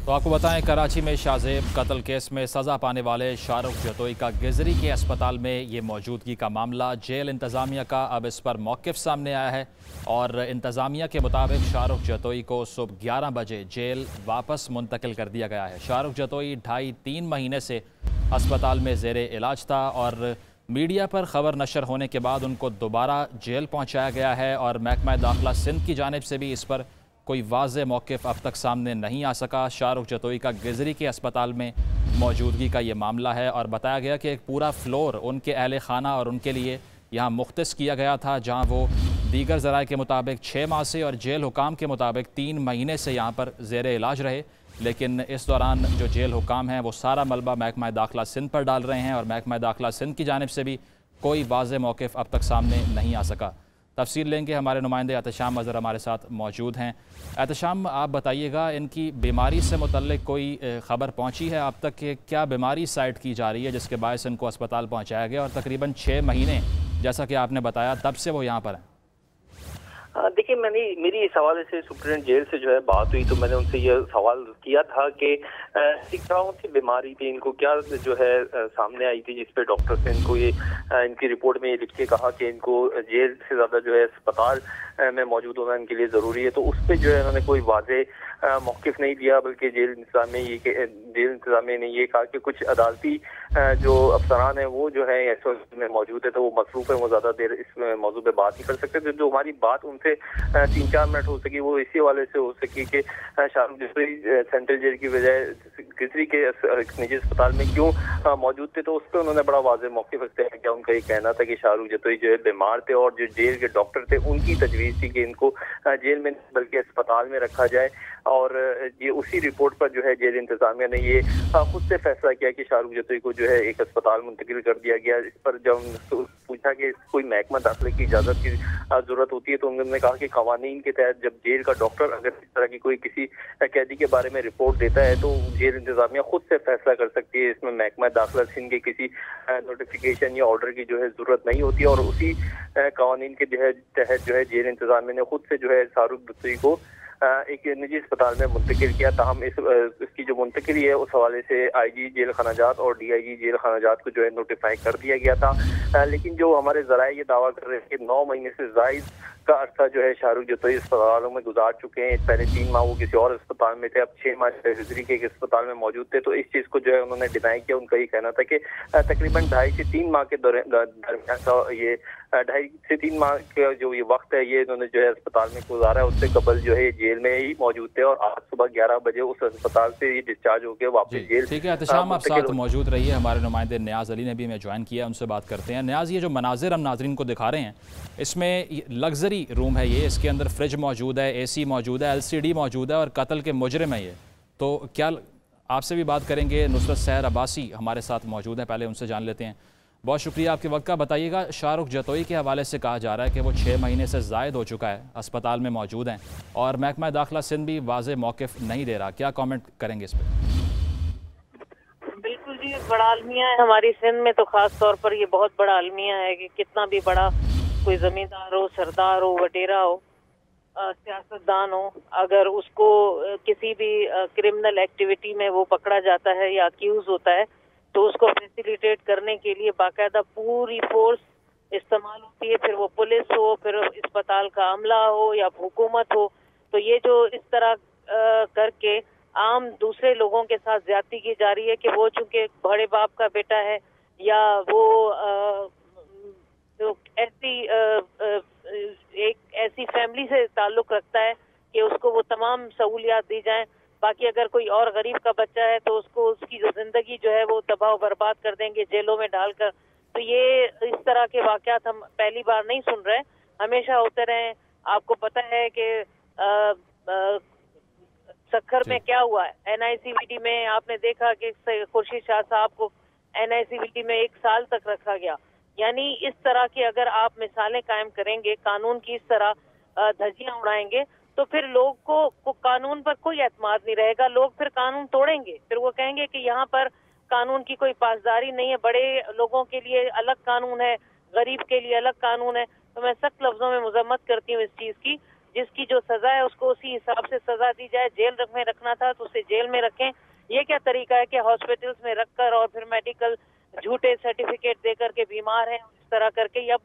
तो आपको बताएं, कराची में शाहजेब कत्ल केस में सज़ा पाने वाले शाहरुख जतोई का गिजरी के अस्पताल में ये मौजूदगी का मामला जेल इंतज़ामिया का अब इस पर मौक़िफ़ सामने आया है और इंतज़ामिया के मुताबिक शाहरुख जतोई को सुबह 11 बजे जेल वापस मुंतकिल कर दिया गया है। शाहरुख जतोई 2.5-3 महीने से अस्पताल में ज़ेर इलाज था और मीडिया पर खबर नशर होने के बाद उनको दोबारा जेल पहुँचाया गया है और महकमा दाखिला सिंध की जानिब से भी इस पर कोई वाज़ेह मौक़िफ़ अब तक सामने नहीं आ सका। शाहरुख जतोई का गिजरी के अस्पताल में मौजूदगी का ये मामला है और बताया गया कि एक पूरा फ्लोर उनके अहल खाना और उनके लिए यहाँ मुख्तस किया गया था, जहाँ वो दीगर ज़राए के मुताबिक 6 माह से और जेल हुकाम के मुताबिक 3 महीने से यहाँ पर ज़ेर इलाज रहे। लेकिन इस दौरान जो जेल हुकाम हैं वो सारा मलबा महकमा दाखिला सिंध पर डाल रहे हैं और महकमा दाखिला सिंध की जानिब से भी कोई वाज़ेह मौक़िफ़ अब तक सामने नहीं आ सका। तफसील लेंगे, हमारे नुमाइंदे एहतशाम अज़हर हमारे साथ मौजूद हैं। एहतशाम, आप बताइएगा, इनकी बीमारी से मुतल्लिक कोई ख़बर पहुंची है आप तक कि क्या बीमारी साइट की जा रही है जिसके बायस इनको अस्पताल पहुंचाया गया और तकरीबन 6 महीने जैसा कि आपने बताया तब से वो यहाँ पर हैं? देखिए, मेरी इस हवाले से सुप्रीडेंट जेल से जो है बात हुई तो मैंने उनसे ये सवाल किया था कि किस तरह की बीमारी थी, इनको क्या जो है सामने आई थी जिस पे डॉक्टर ने इनको ये इनकी रिपोर्ट में ये लिख के कहा कि इनको जेल से ज़्यादा जो है अस्पताल में मौजूद होना इनके लिए ज़रूरी है। तो उस पर जो है उन्होंने कोई वाज़ेह मौक़िफ़ नहीं दिया, बल्कि जेल इंतज़ामिया ने ये कहा कि कुछ अदालती जो अफसरान हैं वो जो है इस वक्त में मौजूद है तो वो मसरूफ़ है, वो ज़्यादा देर इस मौजू पर बात नहीं कर सकते। तो जो हमारी बात उनसे 3-4 मिनट हो सकी वो इसी वाले से हो सकी कि शाहरुख जतोई सेंट्रल जेल की बजाय गिजरी के निजी अस्पताल में क्यों मौजूद थे। तो उस पर उन्होंने बड़ा वाज़ेह मौक़िफ़ अख्तियार किया। उनका ये कहना था कि शाहरुख जतोई जो है बीमार थे और जो जेल के डॉक्टर थे उनकी तजवीज़ थी कि इनको जेल में बल्कि अस्पताल में रखा जाए और ये उसी रिपोर्ट पर जो है जेल इंतज़ामिया ने ये खुद से फैसला किया कि शाहरुख जतोई को जो है एक अस्पताल मुंतकिल कर दिया गया। इस पर जब पूछा कि कोई महकमा दाखिले की इजाज़त की ज़रूरत होती है तो उन्होंने कहा कि क़वानीन के तहत जब जेल का डॉक्टर अगर इस तरह की कोई किसी कैदी के बारे में रिपोर्ट देता है तो जेल इंतज़ामिया खुद से फैसला कर सकती है। इसमें महकमा दाखिला सिंध के किसी नोटिफिकेशन या ऑर्डर की जो है ज़रूरत नहीं होती और उसी क़वानीन के तहत जो है जेल इंतज़ामिया ने खुद से जो है शाहरुख जतोई को एक निजी अस्पताल में मुंतकिल किया। ताहम इसकी जो मुंतकिली है उस हवाले से IG जेल खानाजात और DIG जेल खानाजात को जो है नोटिफाई कर दिया गया था। लेकिन जो हमारे ज़राए ये दावा कर रहे हैं कि 9 महीने से ज़ायद का अर्सा जो है शाहरुख जतोई अस्पतालों में गुजार चुके हैं। पहले 3 माह वो किसी और अस्पताल में थे, अब 6 माह गिजरी के एक अस्पताल में मौजूद थे। तो इस चीज़ को जो है उन्होंने डिनाई किया। उनका ये कहना था कि तकरीबन 2.5 से 3 माह के दरमियान का ये 2.5 से 3 माह का जो ये वक्त है ये इन्होंने जो है अस्पताल में गुजारा है। उससे कबल जो है जेल में ही मौजूद थे और आज सुबह 11 बजे उस अस्पताल से ये डिस्चार्ज हो गए वापस जेल। ठीक है एहतशाम, आप साथ मौजूद रहिए। हमारे नुमाइंदे न्याज़ अली ने भी हमें ज्वाइन किया, उनसे बात करते हैं। न्याज़, ये जो मनाजिर हम नाजरीन को दिखा रहे हैं इसमें लग्जरी रूम है, ये इसके अंदर फ्रिज मौजूद है, AC मौजूद है, LCD मौजूद है और कत्ल के मुजरिम है ये। तो क्या आपसे भी बात करेंगे, नुसरत सहर अब्बासी हमारे साथ मौजूद है, पहले उनसे जान लेते हैं। बहुत शुक्रिया आपके वक्त का। बताइएगा, शाहरुख जतोई के हवाले से कहा जा रहा है कि वो 6 महीने से ज़ायद हो चुका है अस्पताल में मौजूद हैं और महकमा दाखिला सिंध भी वाज़ेह मौक़िफ़ नहीं दे रहा, क्या कमेंट करेंगे इस पर? बिल्कुल जी, बड़ा अलमिया है हमारी सिंध में, तो ख़ास तौर पर ये बहुत बड़ा अलमिया है कि कितना भी बड़ा कोई ज़मींदार हो, सरदार हो, वडेरा हो, सियासतदान हो, अगर उसको किसी भी क्रिमिनल एक्टिविटी में वो पकड़ा जाता है या अक्यूज़ होता है तो उसको फैसिलिटेट करने के लिए बाकायदा पूरी फोर्स इस्तेमाल होती है, फिर वो पुलिस हो, फिर अस्पताल का अमला हो या हुकूमत हो। तो ये जो इस तरह करके आम दूसरे लोगों के साथ ज्यादती की जा रही है कि वो चूंकि बड़े बाप का बेटा है या वो तो एक ऐसी फैमिली से ताल्लुक रखता है कि उसको वो तमाम सहूलियात दी जाएं। बाकी अगर कोई और गरीब का बच्चा है तो उसको उसकी जो जिंदगी जो है वो तबाह बर्बाद कर देंगे जेलों में डालकर। तो ये इस तरह के वाकयात हम पहली बार नहीं सुन रहे, हमेशा होते रहे। आपको पता है कि सक्खर में क्या हुआ है, NICVD में आपने देखा कि खुर्शीद शाह साहब को NICVD में 1 साल तक रखा गया। यानी इस तरह की अगर आप मिसालें कायम करेंगे, कानून की इस तरह धज्जियां उड़ाएंगे तो फिर लोग को कानून पर कोई एतमाद नहीं रहेगा। लोग फिर कानून तोड़ेंगे, फिर वो कहेंगे कि यहाँ पर कानून की कोई पासदारी नहीं है, बड़े लोगों के लिए अलग कानून है, गरीब के लिए अलग कानून है। तो मैं सख्त लफ्जों में मजम्मत करती हूँ इस चीज की। جس کی جو سزا ہے اس کو اسی حساب سے سزا دی جائے. جیل میں رکھنا تھا تو اسے جیل میں رکھیں. یہ کیا طریقہ ہے کہ ہاسپٹلس میں رکھ کر اور پھر میڈیکل جھوٹے سرٹیفکیٹ دے کر کے بیمار ہیں اس طرح کر کے. اب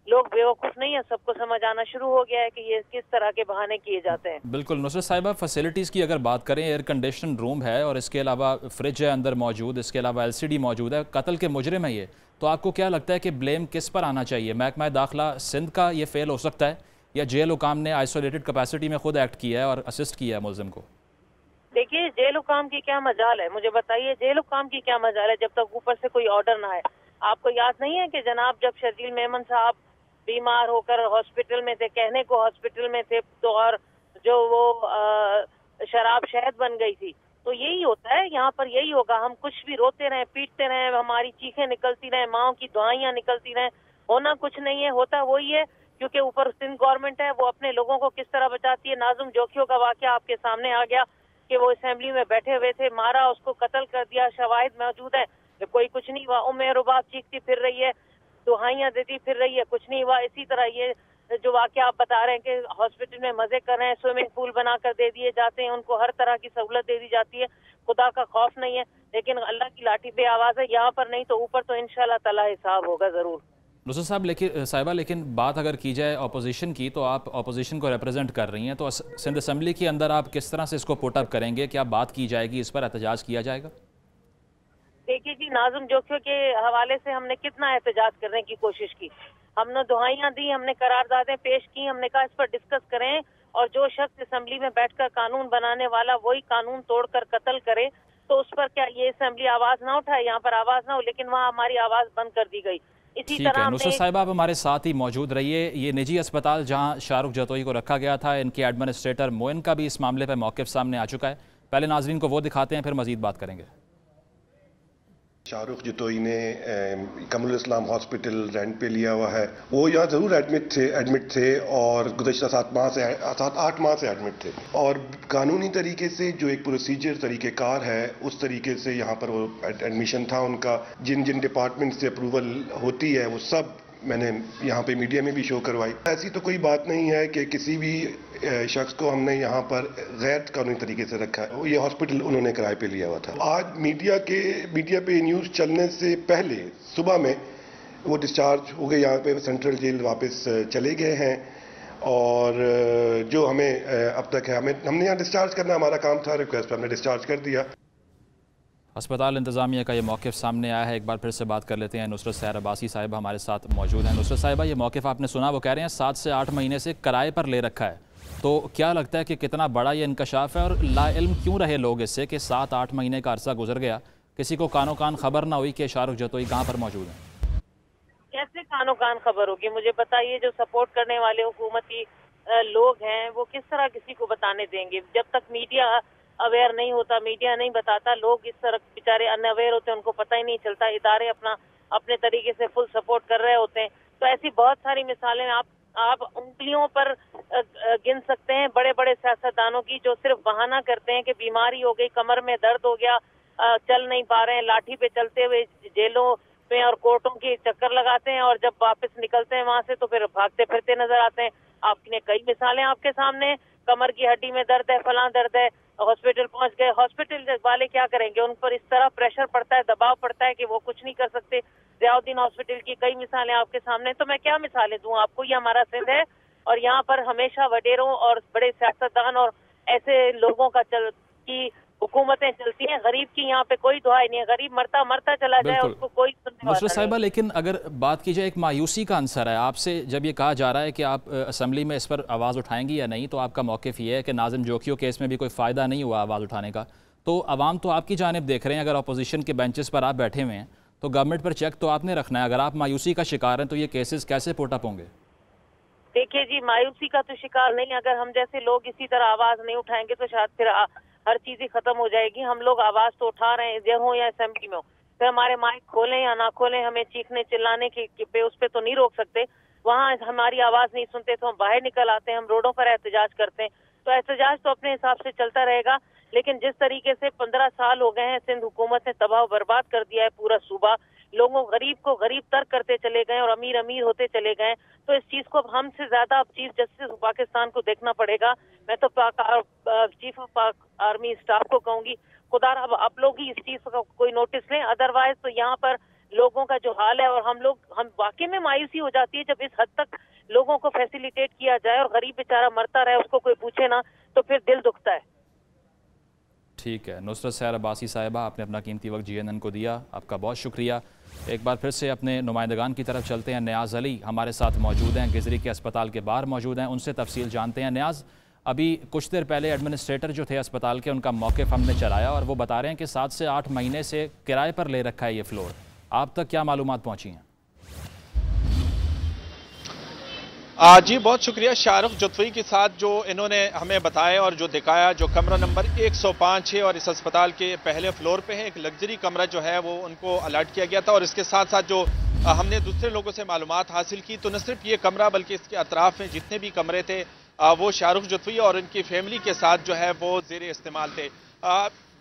لوگ بیوقوف نہیں ہیں, سب کو سمجھ آنا شروع ہو گیا ہے کہ یہ کس طرح کے بہانے کیے جاتے ہیں. بالکل نصرت صاحبہ, فیسلٹیز کی اگر بات کریں, ایئر کنڈیشن روم ہے اور اس کے علاوہ فریج ہے اندر موجود, اس کے علاوہ LCD موجود ہے, قتل کے مجرم ہے یہ, تو آپ کو کیا لگتا ہے کہ بلیم کس پر آنا چاہیے؟ محکمہ داخلہ سندھ کا یہ فیل ہو سکتا ہے یا جیل حکام نے آئسولیٹڈ کیپیسٹی میں خود ایکٹ کیا ہے اور اسسٹ کیا ہے ملزم کو؟ دیکھیے جیل حکام کی کیا مجال ہے, مجھے بتائیے جیل حکام کی کیا مجال ہے جب تک اوپر سے کوئی آرڈر نہ آئے. آپ کو یاد نہیں ہے کہ جناب جب شرجیل میمن صاحب بیمار ہو کر ہاسپٹل میں تھے, کہنے کو ہاسپٹل میں تھے, تو اور جو وہ شراب شہد بن گئی تھی, تو یہی ہوتا ہے یہاں پر, یہی ہوگا. ہم کچھ بھی روتے رہیں, پیٹتے رہیں, ہماری چیخیں نکلتی رہیں, ماؤں کی دعائیاں نکلتی رہیں, ہونا کچھ نہیں ہے. ہوتا وہی ہے کیونکہ اوپر سندھ گورنمنٹ ہے, وہ اپنے لوگوں کو کس طرح بچاتی ہے. ناظم جوکھیوں کا واقعہ آپ کے سامنے آ گیا کہ وہ اسمبلی میں بیٹھے ہوئے تھے, مارا, اس کو قتل کر دیا, شواہد موجود ہیں, کوئی کچھ نہیں ہوا. رباب چیختی پھر رہی ہے, دہائیاں دیتی پھر رہی ہے, کچھ نہیں ہوا. اسی طرح یہ جو واقعہ آپ بتا رہے ہیں کہ ہاسپٹل میں مزے کر رہے ہیں, سوئمنگ پول بنا کر دے دیے جاتے ہیں, ان کو ہر طرح کی سہولت دے دی جاتی ہے, خدا کا خوف نہیں ہے, لیکن اللہ کی لاٹھی بے آواز ہے. یہاں پر نہیں تو اوپر تو انشاءاللہ تعالی حساب ہوگا ضرور. نصرت صاحبہ لیکن بات اگر کی جائے اپوزیشن کی, تو آپ اپوزیشن کو ریپرزینٹ کر رہی ہیں, تو سندھ اسمبلی کے اندر آپ کس طرح سے اس کو پوٹ اپ کریں گے؟ کیا بات کی جائے گی, اس پر احتجاج کیا جائے گا؟ دیکھیے جی, ناظم جوکھیوں کے حوالے سے ہم نے کتنا احتجاج کرنے کی کوشش کی, ہم نے دعائیاں دی, ہم نے قراردادیں پیش کی, ہم نے کہا اس پر ڈسکس کریں, اور جو شخص اسمبلی میں بیٹھ کر قانون بنانے والا وہی قانون توڑ کر قتل کرے, تو اس پر کیا یہ اسمبلی آواز نہ اٹھائے, یہاں پر آواز نہ ہو. لیکن وہاں ہماری آواز بند کر دی گئی. اسی طرح نصرت صاحبہ آپ ہمارے ساتھ ہی موجود رہیے. یہ نجی اسپتال جہاں شاہ رخ جتوئی کو رکھا گیا تھا, ان کے ایڈمنسٹریٹر موئن کا بھی اس معاملے پہ موقف سامنے آ چکا ہے. پہلے ناظرین کو وہ دکھاتے ہیں, پھر مزید بات کریں گے. شاہ رخ جتوئی نے کمل الاسلام ہاسپٹل رینٹ پہ لیا ہوا ہے. وہ یہاں ضرور ایڈمٹ تھے اور گزشتہ 7 8 ماہ سے ایڈمٹ تھے, اور قانونی طریقے سے جو ایک پروسیجر طریقہ کار ہے اس طریقے سے یہاں پر وہ ایڈمیشن تھا ان کا. جن ڈپارٹمنٹ سے اپروول ہوتی ہے وہ سب میں نے یہاں پہ میڈیا میں بھی شو کروائی. ایسی تو کوئی بات نہیں ہے کہ کسی بھی شخص کو ہم نے یہاں پر غیر قانونی طریقے سے رکھا ہے. یہ ہاسپٹل انہوں نے کرائے پہ لیا ہوا تھا. آج میڈیا پہ نیوز چلنے سے پہلے صبح میں وہ ڈسچارج ہو گئے, یہاں پہ سینٹرل جیل واپس چلے گئے ہیں, اور جو ہمیں اب تک ہے, ہم نے یہاں ڈسچارج کرنا ہمارا کام تھا, ریکویسٹ پہ ہم نے ڈسچارج کر دیا. اسپتال انتظامیہ کا یہ موقف سامنے آیا ہے. ایک بار پھر سے بات کر لیتے ہیں. نصرت سحر عباسی صاحبہ ہمارے ساتھ موجود ہیں. نصرت صاحبہ, یہ موقف آپ نے سنا, وہ کہہ رہے ہیں 7 سے 8 مہینے سے کرائے پر لے رکھا ہے, تو کیا لگتا ہے کہ کتنا بڑا یہ انکشاف ہے, اور لا علم کیوں رہے لوگ اس سے کہ 7 8 مہینے کا عرصہ گزر گیا, کسی کو کانوں کان خبر نہ ہوئی کہ شاہ رخ جتوئی کہاں پر موجود ہیں؟ کیسے کانوں کان خبر ہوگی؟ مجھے بتائیے, جو سپورٹ کرنے والے حکومتی لوگ ہیں وہ کس طرح کسی کو بتانے دیں گے؟ جب تک میڈیا اویئر نہیں ہوتا, میڈیا نہیں بتاتا, لوگ اس طرح بیچارے ان اویئر ہوتے ہیں, ان کو پتہ ہی نہیں چلتا. ادارے اپنے طریقے سے فل سپورٹ کر رہے ہوتے ہیں. تو ایسی بہت ساری مثالیں آپ انگلیوں پر گن سکتے ہیں بڑے بڑے سیاستدانوں کی, جو صرف بہانہ کرتے ہیں کہ بیماری ہو گئی, کمر میں درد ہو گیا, چل نہیں پا رہے ہیں, لاٹھی پہ چلتے ہوئے جیلوں میں اور کورٹوں کے چکر لگاتے ہیں, اور جب واپس نکلتے ہیں وہاں سے تو پھر بھاگتے پھرتے نظر آتے ہیں. آپ نے کئی مثالیں آپ کے سامنے, کمر کی ہڈی میں درد ہے, فلاں درد ہے, ہاسپٹل پہنچ گئے. ہاسپٹل والے کیا کریں گے؟ ان پر اس طرح پریشر پڑتا ہے, دباؤ پڑتا ہے کہ وہ کچھ نہیں کر سکتے. ضیاء الدین ہاسپٹل کی کئی مثالیں آپ کے سامنے, تو میں کیا مثالیں دوں آپ کو؟ یہ ہمارا سندھ ہے, اور یہاں پر ہمیشہ وڈیروں اور بڑے سیاستدان اور ایسے لوگوں کی حکومتیں چلتی ہیں. غریب کی یہاں پہ کوئی دعائی نہیں ہے. غریب مرتا چلا جائے, اس کو کوئی سننے والا نہیں. نصرت صاحبہ, لیکن اگر بات کی جائے, ایک مایوسی کا عنصر ہے آپ سے جب یہ کہا جا رہا ہے کہ آپ اسمبلی میں اس پر آواز اٹھائیں گی یا نہیں, تو آپ کا موقف یہ ہے کہ ناظم جوکھیوں کیس میں بھی کوئی فائدہ نہیں ہوا آواز اٹھانے کا, تو عوام تو آپ کی جانب دیکھ رہے ہیں. اگر اپوزیشن کے بینچز پر آپ بیٹھے ہوئے ہیں تو گورنمنٹ پر چیک تو آپ نے رکھنا ہے. اگر آپ مایوسی کا شکار ہیں تو یہ کیسز کیسے پوٹ اپ ہوں گے؟ دیکھیے جی, مایوسی کا تو شکار نہیں, اگر ہم جیسے لوگ اسی طرح آواز نہیں اٹھائیں گے تو شاید پھر ہر چیز ہی ختم ہو جائے گی. ہم لوگ آواز تو اٹھا رہے ہیں, ہوں یا اسمبلی میں ہوں, پھر ہمارے مائک کھولیں یا نہ کھولیں, ہمیں چیخنے چلانے کی پہ اس پہ تو نہیں روک سکتے. وہاں ہماری آواز نہیں سنتے تو ہم باہر نکل آتے ہیں, ہم روڈوں پر احتجاج کرتے ہیں. تو احتجاج تو اپنے حساب سے چلتا رہے گا, لیکن جس طریقے سے 15 سال ہو گئے ہیں سندھ حکومت نے تباہ و برباد کر دیا ہے پورا صوبہ, लोगों गरीब को गरीब तर करते चले गए और अमीर अमीर होते चले गए। तो इस चीज को अब हमसे ज्यादा अब चीफ जस्टिस पाकिस्तान को देखना पड़ेगा। मैं तो चीफ ऑफ पाक आर्मी स्टाफ को कहूंगी, खुदा अब आप लोग ही इस चीज का कोई नोटिस लें, अदरवाइज तो यहाँ पर लोगों का जो हाल है, और हम वाकई में मायूसी हो जाती है जब इस हद तक लोगों को फैसिलिटेट किया जाए और गरीब बेचारा मरता रहे, उसको कोई पूछे ना, तो फिर दिल दुखता है। ठीक है, नुसरत सैर अब्बासी साहिबा, आपने अपना कीमती वक्त GNN को दिया, आपका बहुत शुक्रिया। एक बार फिर से अपने नुमाइंदगान की तरफ चलते हैं। नियाज़ अली हमारे साथ मौजूद हैं, गिजरी के अस्पताल के बाहर मौजूद हैं, उनसे तफसील जानते हैं। नियाज़, अभी कुछ देर पहले एडमिनिस्ट्रेटर जो थे अस्पताल के, उनका मौक़िफ़ हमने चलाया और वो बता रहे हैं कि 7 से 8 महीने से किराए पर ले रखा है ये फ्लोर। आप तक क्या मालूमात पहुँची हैं? जी बहुत शुक्रिया शाहरुख जुत्वी के साथ जो इन्होंने हमें बताया और जो दिखाया। जो कमरा नंबर 105 है और इस अस्पताल के पहले फ्लोर पे है, एक लग्जरी कमरा जो है वो उनको अलॉट किया गया था। और इसके साथ साथ जो हमने दूसरे लोगों से मालूमात हासिल की, तो न सिर्फ ये कमरा बल्कि इसके अतराफ में जितने भी कमरे थे वो शाहरुख जुत्वी और इनकी फैमिली के साथ जो है वो ज़ेरे इस्तेमाल थे।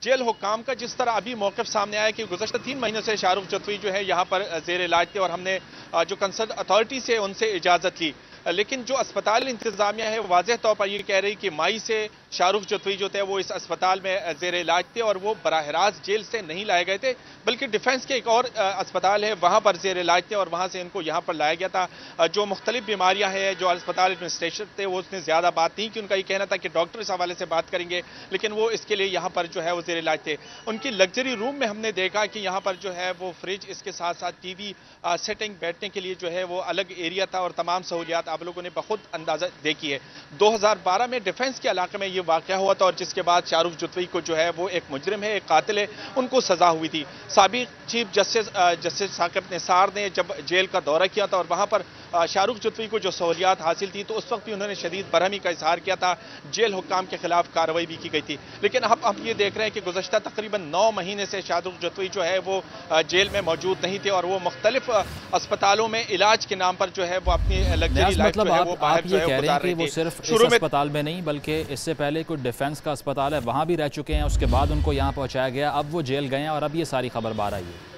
जेल हुक्काम का जिस तरह अभी मौक़िफ़ सामने आया कि गुज़श्ता 3 महीनों से शाहरुख जुत्वी जो है यहाँ पर ज़ेर इलाज थे और हमने जो कंसर्न अथॉरिटी से उनसे इजाज़त ली, लेकिन जो अस्पताल इंतजामिया है वाज़ेह तौर पर ये कह रही कि मई से शाहरुख जुत्वी जो थे वो इस अस्पताल में ज़ेर इलाज थे और वो बराह रास्त जेल से नहीं लाए गए थे, बल्कि डिफेंस के एक और अस्पताल है वहाँ पर ज़ेर इलाज थे और वहाँ से इनको यहाँ पर लाया गया था। जो मुख्तलिफ बीमारियाँ हैं, जो अस्पताल एडमिनिस्ट्रेशन थे वो उसने ज़्यादा बात नहीं की। उनका ये कहना था कि डॉक्टर इस हवाले से बात करेंगे, लेकिन वो इसके लिए यहाँ पर जो है वो ज़ेर इलाज थे। उनकी लग्जरी रूम में हमने देखा कि यहाँ पर जो है वो फ्रिज, इसके साथ साथ TV सेटिंग, बैठने के लिए जो है वो अलग एरिया था और तमाम सहूलियात आप लोगों ने बहुत अंदाजा देखी है। 2012 में डिफेंस के इलाके में ये वाक़या हुआ था और जिसके बाद शाहरुख जुत्वी को जो है वो एक मुजरिम है, एक कातिल है, उनको सजा हुई थी। साबिक चीफ जस्टिस साकिब निसार ने जब जेल का दौरा किया था और वहाँ पर शाहरुख जुत्वी को जो सहूलियात हासिल थी, तो उस वक्त भी उन्होंने शदीद बरहमी का इजहार किया था। जेल हुक्काम के खिलाफ कार्रवाई भी की गई थी। लेकिन अब हम ये देख रहे हैं कि गुज़श्ता तकरीबन 9 महीने से शाहरुख जुत्वी जो है वो जेल में मौजूद नहीं थे और वो मुख्तलिफ अस्पतालों में इलाज के नाम पर जो है वो अपनी लग्जरी लाइफ जो है वो बाहर जो है गुजार रहे थे। वो सिर्फ इस अस्पताल में नहीं बल्कि इससे पहले कोई डिफेंस का अस्पताल है वहाँ भी रह चुके हैं, उसके बाद उनको यहाँ पहुँचाया गया, अब वो जेल गए हैं और अब ये सारी खबर बाहर आई है।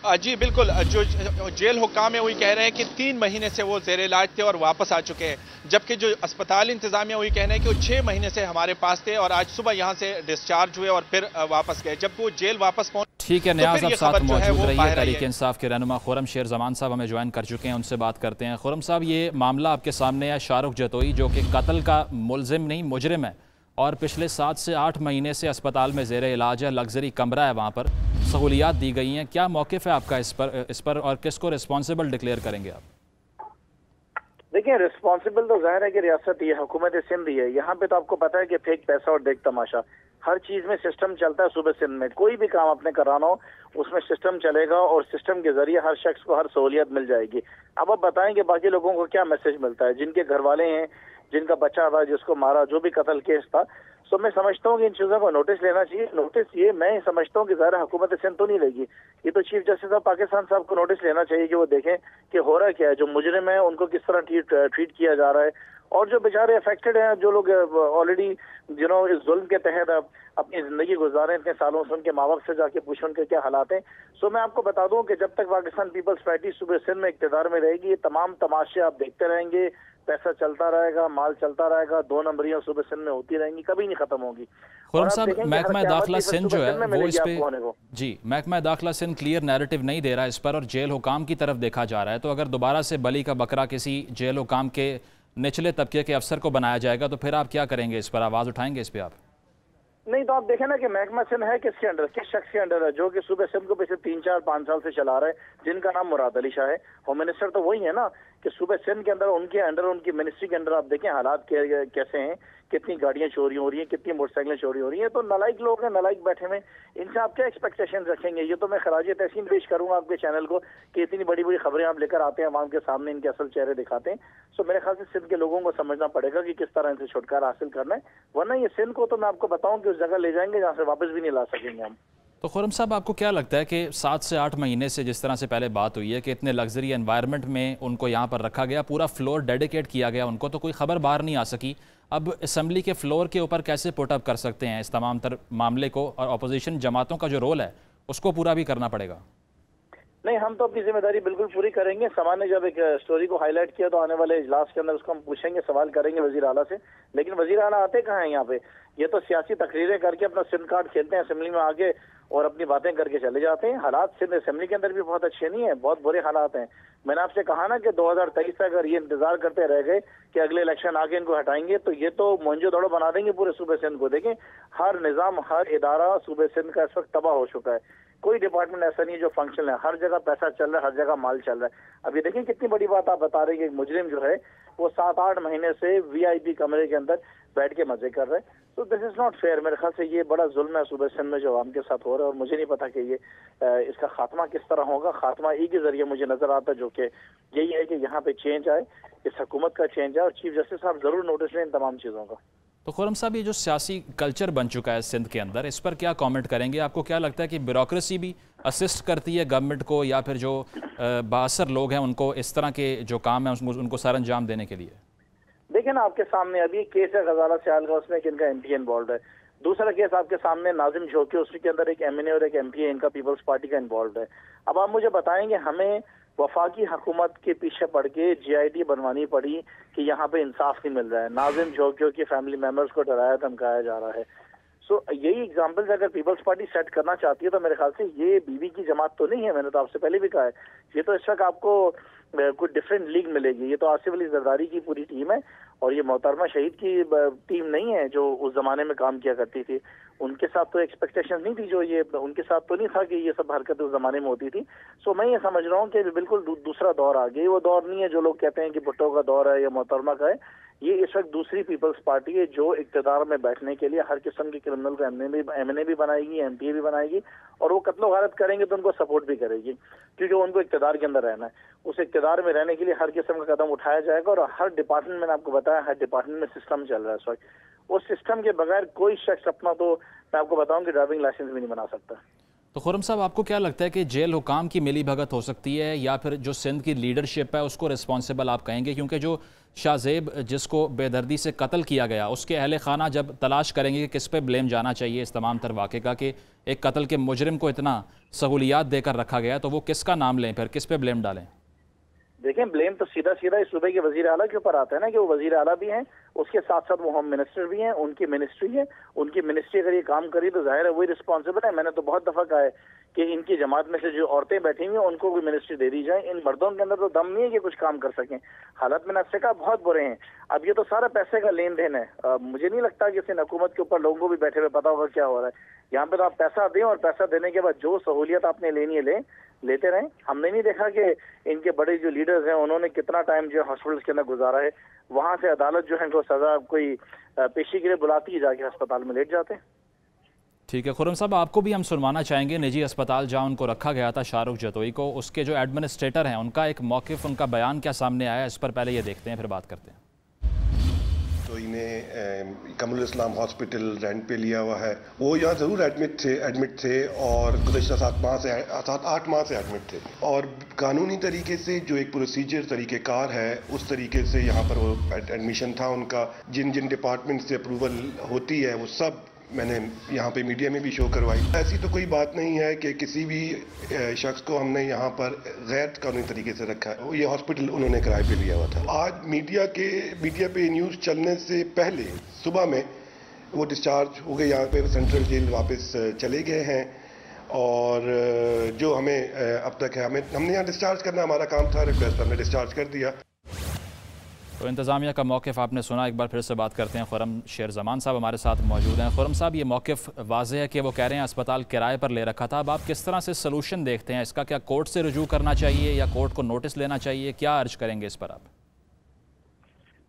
जी बिल्कुल, जो जेल हुक्काम है वही कह रहे हैं कि 3 महीने से वो ज़ेर इलाज थे और वापस आ चुके हैं, जबकि जो अस्पताल इंतजामिया वही कह रहे हैं कि वो 6 महीने से हमारे पास थे और आज सुबह यहाँ से डिस्चार्ज हुए और फिर वापस गए, जब वो जेल वापस पहुंचे। ठीक है, नियाज़ अब साथ मौजूद रहिए। तहरीक इंसाफ के रहनुमा खुर्रम शेर जमान साहब हमें ज्वाइन कर चुके हैं, उनसे बात करते हैं। खुर्रम साहब, ये मामला आपके सामने है शाहरुख जतोई जो कि कत्ल का मुलजिम नहीं मुजरिम है और पिछले 7 से 8 महीने से अस्पताल में ज़ेर इलाज है, लग्जरी कमरा है, वहाँ पर सहूलियात दी गई हैं। क्या मौक़िफ़ है आपका इस पर और किसको रिस्पॉन्सिबल डिक्लेयर करेंगे आप? देखिए, रिस्पॉन्सिबल तो जाहिर है कि रियासत ही है, हुकूमत सिंध ही है। यहाँ पे तो आपको पता है कि फेक पैसा और देख तमाशा, हर चीज में सिस्टम चलता है। सूबे सिंध में कोई भी काम आपने कराना हो उसमें सिस्टम चलेगा और सिस्टम के जरिए हर शख्स को हर सहूलियत मिल जाएगी। अब आप बताएं कि बाकी लोगों को क्या मैसेज मिलता है, जिनके घर वाले हैं, जिनका बच्चा था, जिसको मारा, जो भी कत्ल केस था। तो मैं समझता हूँ कि इन चीज़ों को नोटिस लेना चाहिए। नोटिस ये मैं समझता हूँ कि ज़ाहिर हुकूमत सिंध तो नहीं लेगी, ये तो चीफ जस्टिस ऑफ पाकिस्तान साहब को नोटिस लेना चाहिए कि वो देखें कि हो रहा क्या है, जो मुजरिम है उनको किस तरह ट्रीट किया जा रहा है और जो बेचारे अफेक्टेड हैं, जो लोग ऑलरेडी इस जुल्म के तहत अपनी जिंदगी गुजारे इतने सालों से, उनके माँ बाप से जाके पूछे उनके क्या हालात हैं। सो मैं आपको बता दूं कि जब तक पाकिस्तान पीपल्स पार्टी सूबे सिंध में इक़्तिदार में रहेगी, ये तमाम तमाशे आप देखते रहेंगे, पैसा चलता रहेगा, माल चलता रहेगा, 2 नंबरियां सूबे सिंध में होती रहेंगी, कभी नहीं खत्म होगी। खुर्रम साहब, महकमा दाखिला सिंध जो है वो इस पे जी महकमा दाखिला सिंध क्लियर नैरेटिव नहीं दे रहा है इस पर और जेल हुकाम की तरफ देखा जा रहा है। तो अगर दोबारा से बली का बकरा किसी जेल हुकाम के निचले तबके के अफसर को बनाया जाएगा तो फिर आप क्या करेंगे, इस पर आवाज उठाएंगे इस पे आप? नहीं तो आप देखें ना कि महकमा सिंध है किसके अंडर, किस शख्स के अंडर है, जो कि सूबे सिंध को पिछले 3, 4, 5 साल से चला रहा है, जिनका नाम मुराद अली शाह है। होम मिनिस्टर तो वही है ना कि सूबे सिंध के अंदर, उनके अंडर, उनकी मिनिस्ट्री के अंदर आप देखें हालात कैसे हैं, कितनी गाड़ियां चोरी हो रही हैं, कितनी मोटरसाइकिलें चोरी हो रही हैं। तो नालायक लोग हैं, नालायक बैठे हुए, इनसे आप क्या एक्सपेक्टेशन रखेंगे? ये तो मैं खराज तहसीन पेश करूंगा आपके चैनल को कि इतनी बड़ी बड़ी खबरें आप लेकर आते हैं, आवाम के सामने इनके असल चेहरे दिखाते हैं। सो मेरे ख्याल से सिंध के लोगों को समझना पड़ेगा कि किस तरह इनसे छुटकारा हासिल करना है, वरना ये सिंध को तो मैं आपको बताऊं कि उस जगह ले जाएंगे जहाँ से वापस भी नहीं ला सकेंगे हम। तो खुर्रम साहब, आपको क्या लगता है कि 7 से 8 महीने से जिस तरह से पहले बात हुई है कि इतने लग्जरी एनवायरनमेंट में उनको यहाँ पर रखा गया, पूरा फ्लोर डेडिकेट किया गया उनको, तो कोई खबर बाहर नहीं आ सकी, अब असम्बली के फ्लोर के ऊपर कैसे पुट अप कर सकते हैं इस तमाम तर मामले को? और अपोजिशन जमातों का जो रोल है उसको पूरा भी करना पड़ेगा। नहीं, हम तो अपनी जिम्मेदारी बिल्कुल पूरी करेंगे। समान ने जब एक स्टोरी को हाईलाइट किया तो आने वाले इजलास के अंदर उसको हम पूछेंगे, सवाल करेंगे वजीर आला से। लेकिन वजीर आला आते कहाँ हैं यहाँ पे? ये तो सियासी तकरीरें करके अपना सिम कार्ड खेलते हैं असेंबली में आके और अपनी बातें करके चले जाते हैं। हालात सिंध असेंबली के अंदर भी बहुत अच्छे नहीं है, बहुत बुरे हालात हैं। मैंने आपसे कहा ना कि 2023 तक अगर ये इंतजार करते रह गए कि अगले इलेक्शन आके इनको हटाएंगे तो ये तो मोहनजोदड़ो बना देंगे पूरे सूबे सिंध को। देखें, हर निजाम, हर इदारा सूबे सिंध का इस वक्त तबाह हो चुका है। कोई डिपार्टमेंट ऐसा नहीं है जो फंक्शन है, हर जगह पैसा चल रहा है, हर जगह माल चल रहा है। अभी देखिए कितनी बड़ी बात आप बता रहे हैं कि मुजरिम जो है वो 7-8 महीने से VIP कमरे के अंदर बैठ के मजे कर रहे हैं। तो दिस इज नॉट फेयर। मेरे ख्याल से ये बड़ा जुल्म है सूबे सिंध में जो आवाम के साथ हो रहा है, और मुझे नहीं पता कि ये इसका खात्मा किस तरह होगा। खात्मा एक ही जरिए मुझे नजर आता है, जो कि यही है कि यहाँ पे चेंज आए, इस हुकूमत का चेंज आए, और चीफ जस्टिस साहब जरूर नोटिस लें इन तमाम चीज़ों का। तो खुर्रम साहब, ये जो सियासी कल्चर बन चुका है सिंध के अंदर, इस पर क्या कमेंट करेंगे? आपको क्या लगता है कि ब्यूरोक्रेसी भी असिस्ट करती है गवर्नमेंट को, या फिर जो बाअसर लोग हैं उनको इस तरह के जो काम है उनको सर अंजाम देने के लिए? देखिए ना, आपके सामने अभी केस है गजाला सियाल का, उसमें इनका MP इन्वॉल्व है। दूसरा केस आपके सामने नाजिम झोंकी, उसके अंदर एक MNA और एक MP इनका पीपल्स पार्टी का इन्वॉल्व है। अब आप मुझे बताएंगे, हमें वफाकी हुकूमत के पीछे पड़ के GID बनवानी पड़ी कि यहाँ पे इंसाफ नहीं मिल रहा है। नाजिम झोंकियों की फैमिली मेंबर्स को डराया धमकाया जा रहा है। सो यही एग्जाम्पल्स अगर पीपल्स पार्टी सेट करना चाहती है तो मेरे ख्याल से ये बीवी की जमात तो नहीं है। मैंने तो आपसे पहले भी कहा है, ये तो इस वक्त आपको कुछ डिफरेंट लीग मिलेगी। ये तो आसिफ अली जरदारी की पूरी टीम है, और ये मोहतरमा शहीद की टीम नहीं है जो उस जमाने में काम किया करती थी। उनके साथ तो एक्सपेक्टेशन नहीं थी, जो ये उनके साथ तो नहीं था कि ये सब हरकतें उस जमाने में होती थी। सो मैं ये समझ रहा हूँ कि बिल्कुल दूसरा दौर आ गया। वो दौर नहीं है जो लोग कहते हैं कि भुट्टो का दौर है या मोहतरमा का है। ये इस वक्त दूसरी पीपल्स पार्टी है जो इक्तदार में बैठने के लिए हर किस्म के क्रिमिनल को MNA भी बनाएगी, MPA भी बनाएगी, और वो कत्लो गारत करेंगे तो उनको सपोर्ट भी करेगी, क्योंकि उनको इक्तदार के अंदर रहना है। उस इक्तदार में रहने के लिए हर किस्म का कदम उठाया जाएगा, और हर डिपार्टमेंट, मैंने आपको बताया, हर डिपार्टमेंट में सिस्टम चल रहा है इस वक्त। उस सिस्टम के बगैर कोई शख्स अपना, तो मैं आपको बताऊं कि ड्राइविंग लाइसेंस भी नहीं बना सकता। तो खुर्रम साहब, आपको क्या लगता है कि जेल हुकाम की मिली भगत हो सकती है, या फिर जो सिंध की लीडरशिप है उसको रिस्पॉन्सिबल आप कहेंगे? क्योंकि जो शाहजेब जिसको बेदर्दी से कत्ल किया गया, उसके अहले खाना जब तलाश करेंगे कि किस पे ब्लेम जाना चाहिए इस तमाम तर वाक़े का, कि एक कत्ल के मुजरिम को इतना सहूलियात देकर रखा गया, तो वो किसका नाम लें, फिर किस पे ब्लेम डालें? देखें, ब्लेम तो सीधा सीधा इस सूबे के वजीर आला के ऊपर आता है ना, कि वो वजीर आला भी हैं, उसके साथ साथ वो होम मिनिस्टर भी हैं, उनकी मिनिस्ट्री है। उनकी मिनिस्ट्री अगर ये काम करी तो जाहिर है वही रिस्पॉन्सिबल है। मैंने तो बहुत दफा कहा है कि इनकी जमात में से जो औरतें बैठी हुई हैं उनको भी मिनिस्ट्री दे दी जाए। इन मर्दों के अंदर तो दम नहीं है कि कुछ काम कर सकें। हालात मैंने आपसे कहा बहुत बुरे हैं। अब ये तो सारा पैसे का लेन देन है। मुझे नहीं लगता कि इस हुकूमत के ऊपर लोगों को भी बैठे हुए पता होगा क्या हो रहा है। यहाँ पे तो आप पैसा दें, और पैसा देने के बाद जो सहूलियत आपने लेनी है लेते रहें। हमने नहीं देखा कि इनके बड़े जो लीडर्स हैं उन्होंने कितना टाइम जो हॉस्पिटल के अंदर गुजारा है। वहां से अदालत जो है इनको सजा कोई पेशी के लिए बुलाती है, जाके अस्पताल में लेट जाते हैं। ठीक है खुर्रम साहब, आपको भी हम सुनवाना चाहेंगे निजी अस्पताल जहां उनको रखा गया था शाहरुख जतोई को, उसके जो एडमिनिस्ट्रेटर हैं उनका एक मौक़िफ़, उनका बयान क्या सामने आया, इस पर पहले ये देखते हैं फिर बात करते हैं। तो इन्हें कमरुल इस्लाम हॉस्पिटल रेंट पे लिया हुआ है। वो यहाँ ज़रूर एडमिट थे और गुज़श्ता 7-8 माह से एडमिट थे, और कानूनी तरीके से जो एक प्रोसीजर तरीक़ेकार है उस तरीके से यहाँ पर वो एडमिशन था उनका। जिन जिन डिपार्टमेंट से अप्रूवल होती है वो सब मैंने यहाँ पे मीडिया में भी शो करवाई। ऐसी तो कोई बात नहीं है कि किसी भी शख्स को हमने यहाँ पर गैर कानूनी तरीके से रखा है। ये हॉस्पिटल उन्होंने किराए पे लिया हुआ था। आज मीडिया पे न्यूज़ चलने से पहले सुबह में वो डिस्चार्ज हो गए, यहाँ पे सेंट्रल जेल वापस चले गए हैं। और जो हमें अब तक है, हमने यहाँ डिस्चार्ज करना हमारा काम था, रिक्वेस्ट हमने डिस्चार्ज कर दिया। तो इंतज़ामिया का मौक़िफ़ आपने सुना, एक बार फिर से बात करते हैं। खुर्रम शेर ज़मान साहब हमारे साथ मौजूद हैं। खुर्रम साहब, ये मौक़िफ़ वाज़ेह है कि वो कह रहे हैं अस्पताल किराए पर ले रखा था। अब आप किस तरह से सलूशन देखते हैं इसका? क्या कोर्ट से रुजू करना चाहिए या कोर्ट को नोटिस लेना चाहिए? क्या अर्ज करेंगे इस पर आप?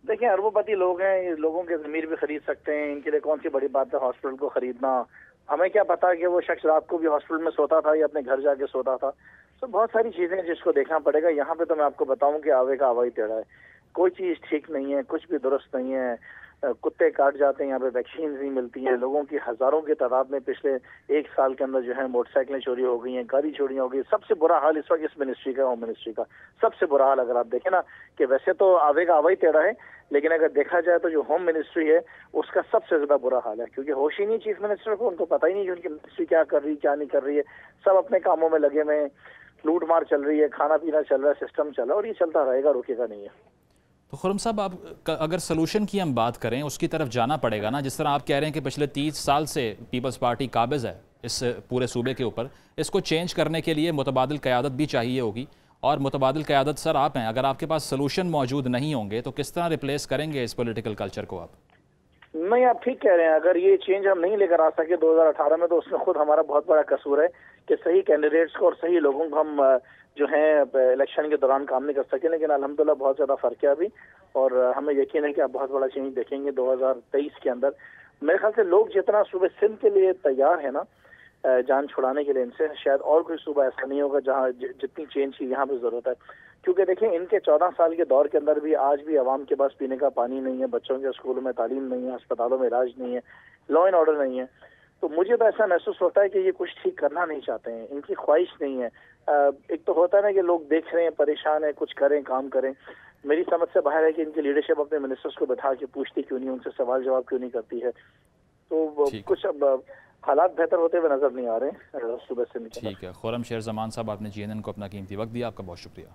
देखिए, अरबोपति लोग हैं, ये लोगों के ज़मीर भी खरीद सकते हैं। इनके लिए कौन सी बड़ी बात है हॉस्पिटल को खरीदना। हमें क्या पता कि वो शख्स रात को भी हॉस्पिटल में सोता था या अपने घर जाके सोता था। तो बहुत सारी चीज़ें जिसको देखना पड़ेगा। यहाँ पे तो मैं आपको बताऊँ कि आवे का आवा ही टेढ़ा है। कोई चीज़ ठीक नहीं है, कुछ भी दुरुस्त नहीं है। کتے کاٹ جاتے ہیں، یہاں پہ ویکسین نہیں ملتی ہیں، لوگوں کی ہزاروں کی تعداد میں پچھلے 1 سال کے اندر جو ہے موٹر سائیکلیں چوری ہو گئی ہیں، گاڑی چوری ہو گئی. سب سے برا حال اس وقت اس منسٹری کا، ہوم منسٹری کا سب سے برا حال اگر آپ دیکھیں نا، کہ ویسے تو آوے کا آوا ہی ٹیڑھا ہے، لیکن اگر دیکھا جائے تو جو ہوم منسٹری ہے اس کا سب سے زیادہ برا حال ہے، کیونکہ ہوش ہی نہیں چیف منسٹر کو، ان کو پتہ ہی نہیں کہ ان کی منسٹری کیا کر رہی ہے کیا نہیں کر رہی ہے. سب اپنے کاموں میں لگے ہوئے ہیں، لوٹ مار چل رہی ہے، کھانا پینا چل رہا ہے، سسٹم چل رہا ہے، اور یہ چلتا رہے گا، رکے گا نہیں ہے. تو خرم صاحب، آپ اگر سلوشن کی ہم بات کریں اس کی طرف جانا پڑے گا نا. جس طرح آپ کہہ رہے ہیں کہ پچھلے 30 سال سے پیپلز پارٹی قابض ہے اس پورے صوبے کے اوپر، اس کو چینج کرنے کے لیے متبادل قیادت بھی چاہیے ہوگی، اور متبادل قیادت سر آپ ہیں. اگر آپ کے پاس سلوشن موجود نہیں ہوں گے تو کس طرح ریپلیس کریں گے اس پولیٹیکل کلچر کو آپ؟ نہیں، آپ ٹھیک کہہ رہے ہیں. اگر یہ چینج ہم نہیں لے کر آ سکے 2018 میں تو اس میں خود ہمارا بہت بڑا قصور ہے کہ صحیح کینڈیڈیٹس کو اور صحیح لوگوں کو ہم جو ہیں الیکشن کے دوران کام نہیں کر سکے. لیکن الحمدللہ بہت زیادہ فرق ہے ابھی، اور ہمیں یقین ہے کہ آپ بہت بڑا چینج دیکھیں گے 2023 کے اندر. میرے خیال سے لوگ جتنا صوبے سندھ کے لیے تیار ہے نا جان چھڑانے کے لیے، ان سے شاید اور کوئی صوبہ ایسا نہیں ہوگا جہاں جتنی چینج کی یہاں پہ ضرورت ہے. کیونکہ دیکھیں ان کے 14 سال کے دور کے اندر بھی آج بھی عوام کے پاس پینے کا پانی نہیں ہے، بچوں کے اسکولوں میں تعلیم نہیں ہے، اسپتالوں میں علاج نہیں ہے، لا اینڈ آرڈر نہیں ہے. تو مجھے تو ایسا محسوس ہوتا ہے کہ یہ کچھ ٹھیک کرنا نہیں چاہتے ہیں، ان کی خواہش نہیں ہے. ایک تو ہوتا ہے نا کہ لوگ دیکھ رہے ہیں، پریشان ہیں، کچھ کریں، کام کریں. میری سمجھ سے باہر ہے کہ ان کی لیڈرشپ اپنے منسٹرز کو بٹھا کے پوچھتی کیوں نہیں، ان سے سوال جواب کیوں نہیں کرتی ہے. تو کچھ اب حالات بہتر ہوتے ہوئے نظر نہیں آ رہے ہیں صوبے سے. ٹھیک ہے. خرم شیر زمان صاحب، آپ نے GNN کو اپنا قیمتی وقت دیا، آپ کا بہت شکریہ.